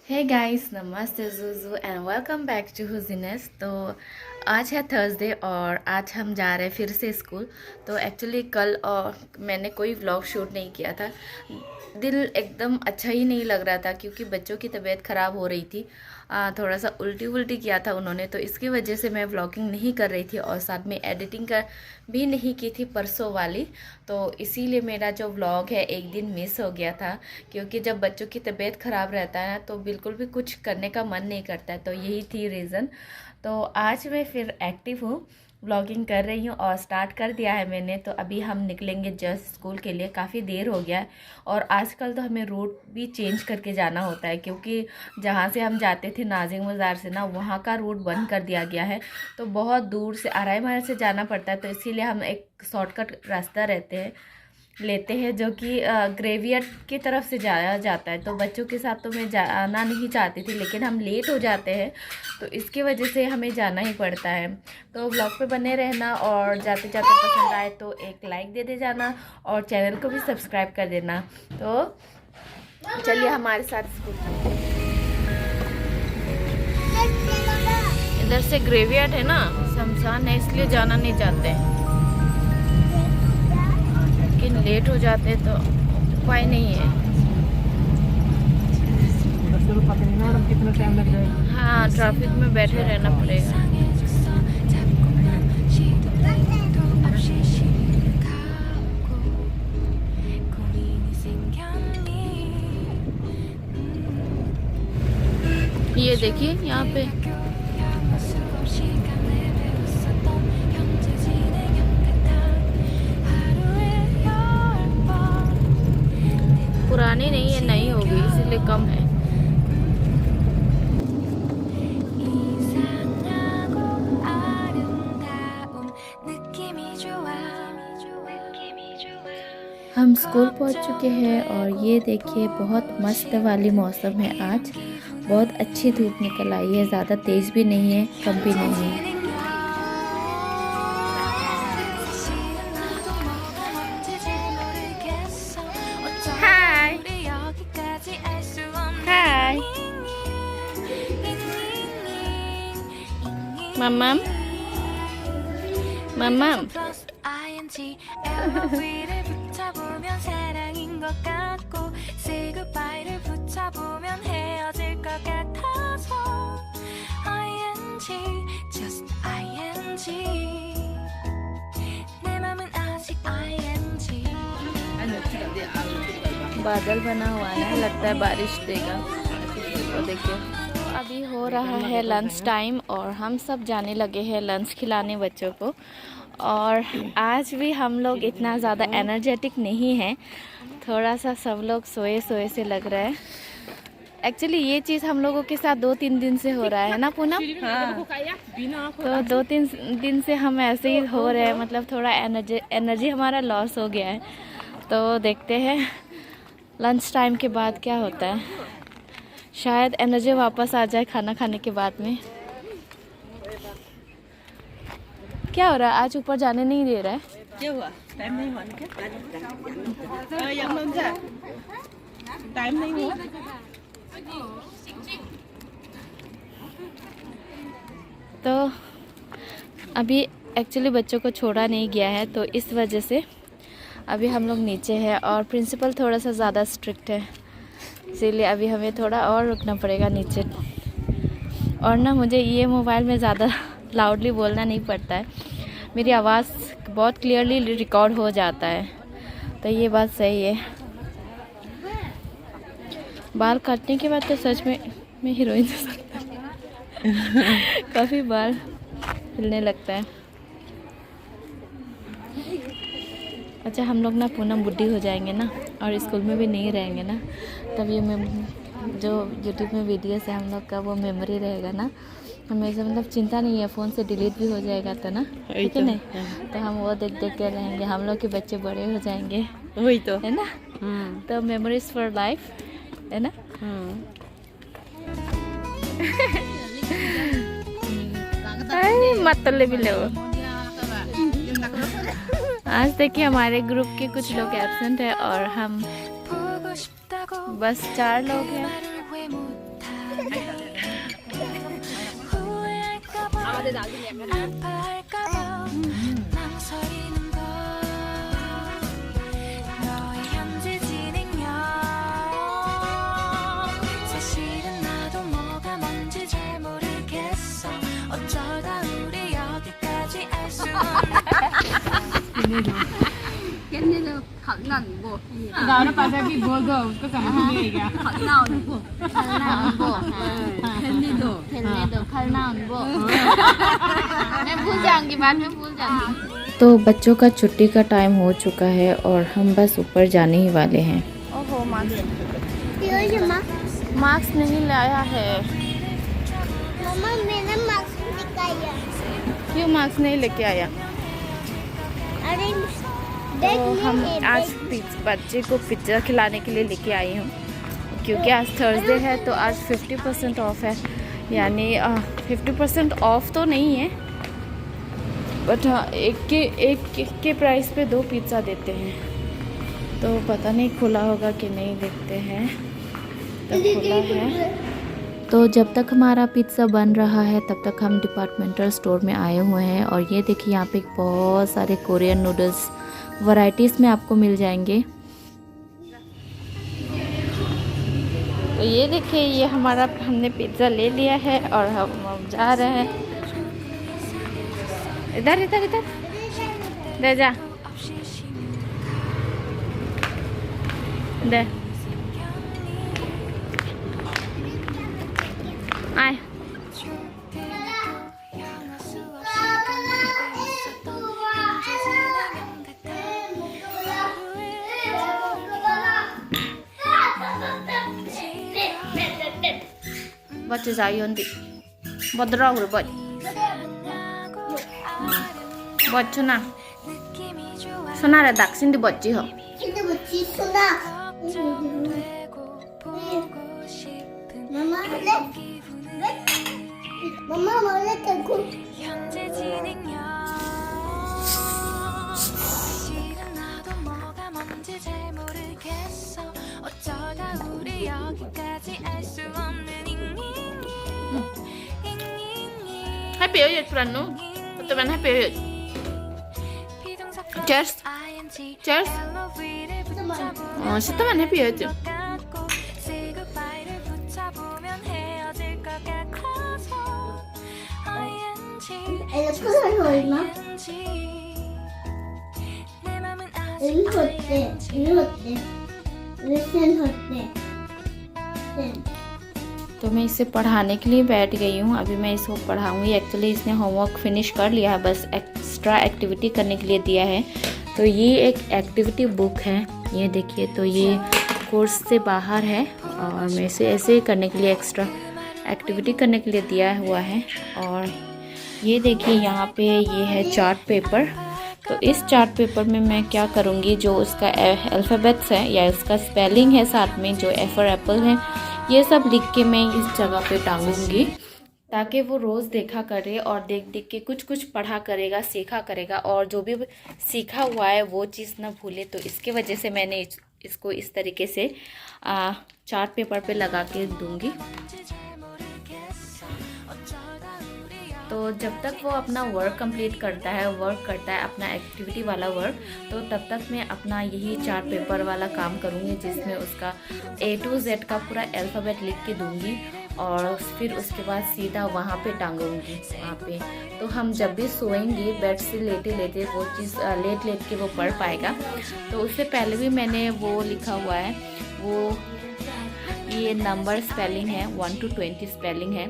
Hey guys, नमस्ते जुजू and welcome back to हुजीनेस। तो आज है थर्सडे और आज हम जा रहे हैं फिर से स्कूल। तो एक्चुअली कल और मैंने कोई व्लॉग शूट नहीं किया था। दिल एकदम अच्छा ही नहीं लग रहा था क्योंकि बच्चों की तबीयत ख़राब हो रही थी। थोड़ा सा उल्टी उल्टी किया था उन्होंने, तो इसकी वजह से मैं व्लॉगिंग नहीं कर रही थी और साथ में एडिटिंग कर भी नहीं की थी परसों वाली। तो इसीलिए मेरा जो व्लॉग है एक दिन मिस हो गया था, क्योंकि जब बच्चों की तबीयत ख़राब रहता है ना तो बिल्कुल भी कुछ करने का मन नहीं करता है। तो यही थी रीज़न। तो आज मैं फिर एक्टिव हूँ, व्लॉगिंग कर रही हूँ और स्टार्ट कर दिया है मैंने। तो अभी हम निकलेंगे जस्ट स्कूल के लिए, काफ़ी देर हो गया है। और आजकल तो हमें रूट भी चेंज करके जाना होता है क्योंकि जहाँ से हम जाते थे नाजिम बाज़ार से ना, वहाँ का रूट बंद कर दिया गया है। तो बहुत दूर से 2.5 माइल से जाना पड़ता है। तो इसीलिए हम एक शॉर्टकट रास्ता लेते हैं जो कि ग्रेवियर्ड की तरफ से जाया जाता है। तो बच्चों के साथ तो मैं जाना नहीं चाहती थी, लेकिन हम लेट हो जाते हैं तो इसकी वजह से हमें जाना ही पड़ता है। तो ब्लॉग पे बने रहना और जाते जाते पसंद आए तो एक लाइक दे दे जाना और चैनल को भी सब्सक्राइब कर देना। तो चलिए हमारे साथ स्कूल। इधर से ग्रेवियर्ड है ना, शमशान है, इसलिए जाना नहीं चाहते हैं, लेकिन लेट हो जाते हैं तो उपाय नहीं है। कितना टाइम लग जाएगा? हाँ, ट्रैफिक में बैठे रहना पड़ेगा। ये देखिए यहाँ पे पुरानी नहीं है, नई होगी इसीलिए कम है। हम स्कूल पहुंच चुके हैं और ये देखिए बहुत मस्त वाली मौसम है आज। बहुत अच्छी धूप निकल आई है, ज़्यादा तेज़ भी नहीं है, कम भी नहीं है। हाय हाय मम्मम मम्मम। बादल बना हुआ है, लगता है बारिश देगा। तो देखिए अभी हो रहा है लंच टाइम और हम सब जाने लगे हैं लंच खिलाने बच्चों को। और आज भी हम लोग इतना ज़्यादा एनर्जेटिक नहीं है, थोड़ा सा सब लोग सोए सोए से लग रहा है। एक्चुअली ये चीज़ हम लोगों के साथ 2-3 दिन से हो रहा है ना पूनम? हाँ। तो 2-3 दिन से हम ऐसे ही हो रहे हैं, मतलब थोड़ा एनर्जी हमारा लॉस हो गया है। तो देखते हैं लंच टाइम के बाद क्या होता है, शायद एनर्जी वापस आ जाए खाना खाने के बाद में। क्या हो रहा है, आज ऊपर जाने नहीं दे रहा है? क्या हुआ? टाइम नहीं हुआ क्या? टाइम नहीं हुआ। तो अभी एक्चुअली बच्चों को छोड़ा नहीं गया है, तो इस वजह से अभी हम लोग नीचे हैं और प्रिंसिपल थोड़ा सा ज़्यादा स्ट्रिक्ट है, इसीलिए अभी हमें थोड़ा और रुकना पड़ेगा नीचे। और ना मुझे ये मोबाइल में ज़्यादा लाउडली बोलना नहीं पड़ता है, मेरी आवाज़ बहुत क्लियरली रिकॉर्ड हो जाता है, तो ये बात सही है। बाल काटने के बाद तो सच में मैं हीरोइन हो सकता है। काफ़ी बाल हिलने लगता है। अच्छा, हम लोग ना पूनम बुढ़ी हो जाएंगे ना और स्कूल में भी नहीं रहेंगे ना, तब ये जो यूट्यूब में वीडियोस है हम लोग का, वो मेमोरी रहेगा ना हमेशा। मतलब चिंता नहीं है, फ़ोन से डिलीट भी हो जाएगा तो ना, ठीक है नहीं? तो हम वो देख देख कर रहेंगे, हम लोग के बच्चे बड़े हो जाएंगे, वही तो है ना? तो मेमोरीज फॉर लाइफ, है ना? मतलब भी लो। आज देखिए हमारे ग्रुप के कुछ लोग एब्सेंट है और हम बस 4 लोग हैं। गाना पासा भी बोल दो उसको समझ नहीं आएगा मैं भूल जाऊंगी बाद में भूल जाऊंगी। तो बच्चों का छुट्टी का टाइम हो चुका है और हम बस ऊपर जाने ही वाले हैं। ओहो मार्क्स नहीं लाया है। मम्मा मैंने मास्क दिखाया। क्यों मार्क्स नहीं लेके आया? अरे तो हम आज बच्चे को पिज्ज़ा खिलाने के लिए लेके आई हूँ क्योंकि आज थर्सडे है तो आज 50% ऑफ है, यानी 50% ऑफ तो नहीं है बट हाँ एक के प्राइस पे 2 पिज़्ज़ा देते हैं। तो पता नहीं खुला होगा कि नहीं, देखते हैं। तब खुला है। तो जब तक हमारा पिज़्ज़ा बन रहा है तब तक हम डिपार्टमेंटल स्टोर में आए हुए हैं और ये देखिए यहाँ पे बहुत सारे कोरियन नूडल्स वैरायटीज़ में आपको मिल जाएंगे। तो ये देखिए ये हमने पिज़्ज़ा ले लिया है और हम जा रहे हैं। इधर इधर इधर ले जा, दे आए। What is Ayondi? What wrong with what? What chuna? Sona ra daksin di bocci ho. 근데 뭐 지수나. 엄마 원래 엄마 원래 그 Happy New Year Pranu. Teman Happy New Year. Cheers. Cheers. teman Happy New Year. 에어컨을 얼마? 이거 어때? 이거 어때? 레슨 어때? तो मैं इसे पढ़ाने के लिए बैठ गई हूँ। अभी मैं इसको पढ़ाऊँगी। एक्चुअली इसने होमवर्क फिनिश कर लिया है, बस एक्स्ट्रा एक्टिविटी करने के लिए दिया है। तो ये एक एक्टिविटी बुक है, ये देखिए। तो ये कोर्स से बाहर है और मैं इसे ऐसे ही करने के लिए एक्स्ट्रा एक्टिविटी करने के लिए दिया हुआ है। और ये देखिए यहाँ पे ये है चार्ट पेपर। तो इस चार्ट पेपर में मैं क्या करूँगी, जो उसका अल्फ़ाबेट्स है या उसका स्पेलिंग है, साथ में जो ए फॉर एप्पल है, ये सब लिख के मैं इस जगह पे टांगूंगी ताकि वो रोज़ देखा करे और देख देख के कुछ कुछ पढ़ा करेगा, सीखा करेगा और जो भी सीखा हुआ है वो चीज़ ना भूले। तो इसके वजह से मैंने इसको इस तरीके से चार्ट पेपर पे लगा के दूंगी। तो जब तक वो अपना वर्क कंप्लीट करता है अपना एक्टिविटी वाला वर्क, तो तब तक मैं अपना यही चार्ट पेपर वाला काम करूँगी, जिसमें उसका A to Z का पूरा अल्फ़ाबेट लिख के दूँगी और फिर उसके बाद सीधा वहाँ पे टांगूंगी वहाँ पे। तो हम जब भी सोएंगे बेड से लेटे लेटे वो चीज़ लेट के वो पढ़ पाएगा। तो उससे पहले भी मैंने वो लिखा हुआ है, वो ये नंबर स्पेलिंग है, 1 to 20 स्पेलिंग है,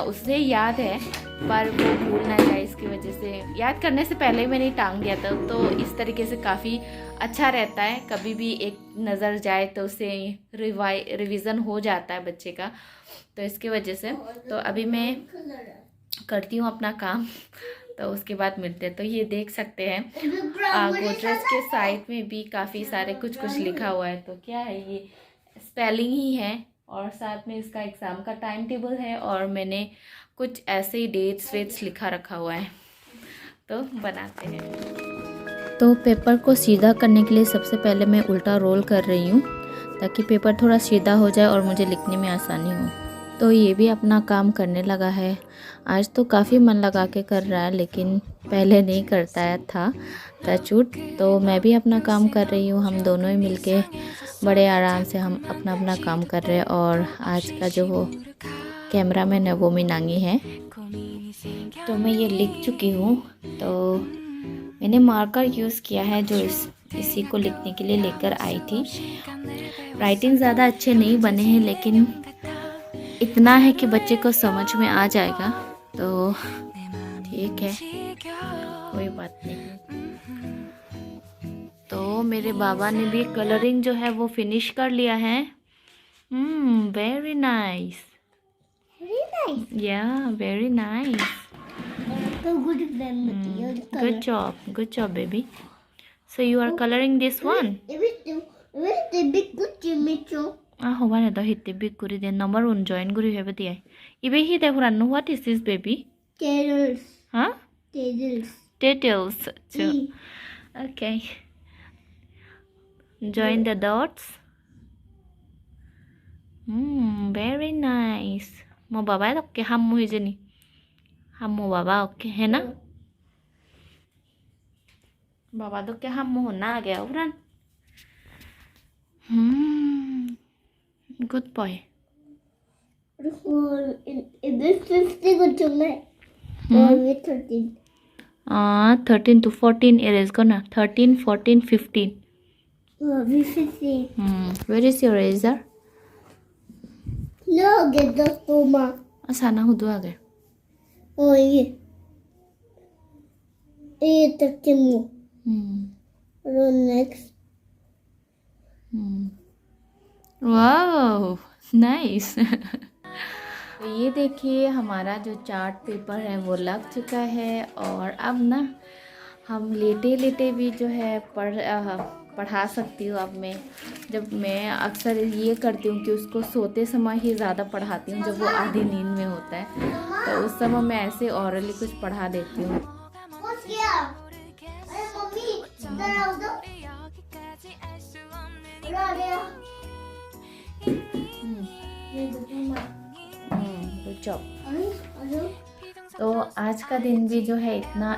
उससे याद है पर वो भूल ना जाए, इसकी वजह से याद करने से पहले ही मैंने टांग दिया था। तो इस तरीके से काफ़ी अच्छा रहता है, कभी भी एक नज़र जाए तो उससे रिवीज़न हो जाता है बच्चे का। तो इसकी वजह से तो अभी मैं करती हूँ अपना काम, तो उसके बाद मिलते हैं। तो ये देख सकते हैं गोदरेज के साइड में भी काफ़ी सारे कुछ लिखा हुआ है। तो क्या है, ये स्पेलिंग ही है और साथ में इसका एग्ज़ाम का टाइम टेबल है और मैंने कुछ ऐसे ही डेट्स लिखा रखा हुआ है। तो बनाते हैं। तो पेपर को सीधा करने के लिए सबसे पहले मैं उल्टा रोल कर रही हूँ ताकि पेपर थोड़ा सीधा हो जाए और मुझे लिखने में आसानी हो। तो ये भी अपना काम करने लगा है। आज तो काफ़ी मन लगा के कर रहा है, लेकिन पहले नहीं करता है था टचवुड। तो मैं भी अपना काम कर रही हूँ, हम दोनों ही मिलके बड़े आराम से हम अपना अपना काम कर रहे हैं। और आज का जो वो कैमरामैन है वो मीनांगी है। तो मैं ये लिख चुकी हूँ, तो मैंने मार्कर यूज़ किया है जो इसी को लिखने के लिए लेकर आई थी। राइटिंग ज़्यादा अच्छे नहीं बने हैं, लेकिन इतना है कि बच्चे को समझ में आ जाएगा, तो ठीक है, कोई बात नहीं। तो मेरे बाबा ने भी कलरिंग जो है वो फिनिश कर लिया है। वेरी नाइस, या वेरी नाइस, तो good memory. good job baby. So you are coloring this one? It's big good Jimmy. হ'ব দে, তই হিটিবি কৰি দে, নম্বৰ ওন জইন কৰি হেবে দিয়ে ইবে হি দে ফুৰানো। What is this baby? Tails. হা? Tails. Details. Okay. Join the dots. Very nice. Mo baba oke hammu hijeni. Hammu baba oke है ना? बाबा तो क्या हम होना आ गया उड़न। Good boy. This 50 good to me. Or 13. 13 to 14 erase करना। 13, 14, 15. We 15. Where is your eraser? No, get the stoma. असाना हुदू आ गए। Oh, yeah. ये तक के मुँह। Next. Wow nice. तो ये देखिए हमारा जो चार्ट पेपर है वो लग चुका है। और अब ना हम लेटे लेटे भी जो है पढ़ा सकती हूँ। अब मैं अक्सर ये करती हूँ कि उसको सोते समय ही ज़्यादा पढ़ाती हूँ, जब वो आधी नींद में होता है तो उस समय मैं ऐसे ऑरली कुछ पढ़ा देती हूँ। Good job. तो आज का दिन भी जो है इतना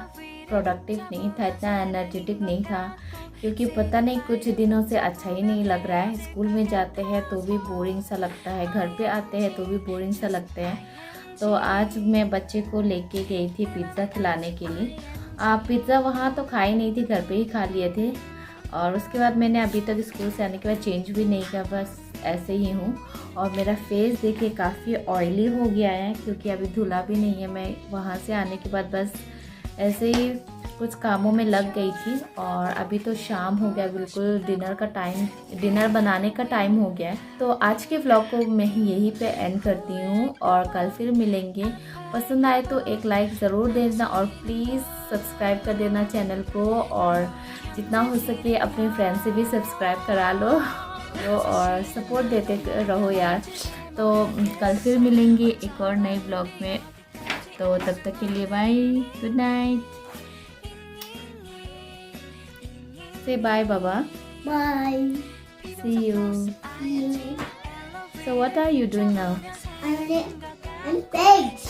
प्रोडक्टिव नहीं था, इतना एनर्जेटिक नहीं था, क्योंकि पता नहीं कुछ दिनों से अच्छा ही नहीं लग रहा है। स्कूल में जाते हैं तो भी बोरिंग सा लगता है, घर पे आते हैं तो भी बोरिंग सा लगते हैं। तो आज मैं बच्चे को लेके गई थी पिज़्ज़ा खिलाने के लिए। पिज़्ज़ा वहाँ तो खा ही नहीं थी, घर पे ही खा लिए थे। और उसके बाद मैंने अभी तक स्कूल से आने के बाद चेंज भी नहीं किया, बस ऐसे ही हूँ। और मेरा फेस देखिए काफ़ी ऑयली हो गया है, क्योंकि अभी धुला भी नहीं है। मैं वहाँ से आने के बाद बस ऐसे ही कुछ कामों में लग गई थी। और अभी तो शाम हो गया, बिल्कुल डिनर बनाने का टाइम हो गया है। तो आज के व्लॉग को मैं यहीं पे एंड करती हूँ और कल फिर मिलेंगे। पसंद आए तो एक लाइक ज़रूर देना और प्लीज़ सब्सक्राइब कर देना चैनल को, और जितना हो सके अपने फ्रेंड से भी सब्सक्राइब करा लो और सपोर्ट देते रहो यार। तो कल फिर मिलेंगे एक और नए व्लॉग में। तो तब तक के लिए bye, good night. Say bye, Baba. Bye. See you. So what are you doing now? I'm Paige.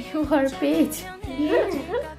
You are Paige. Yeah.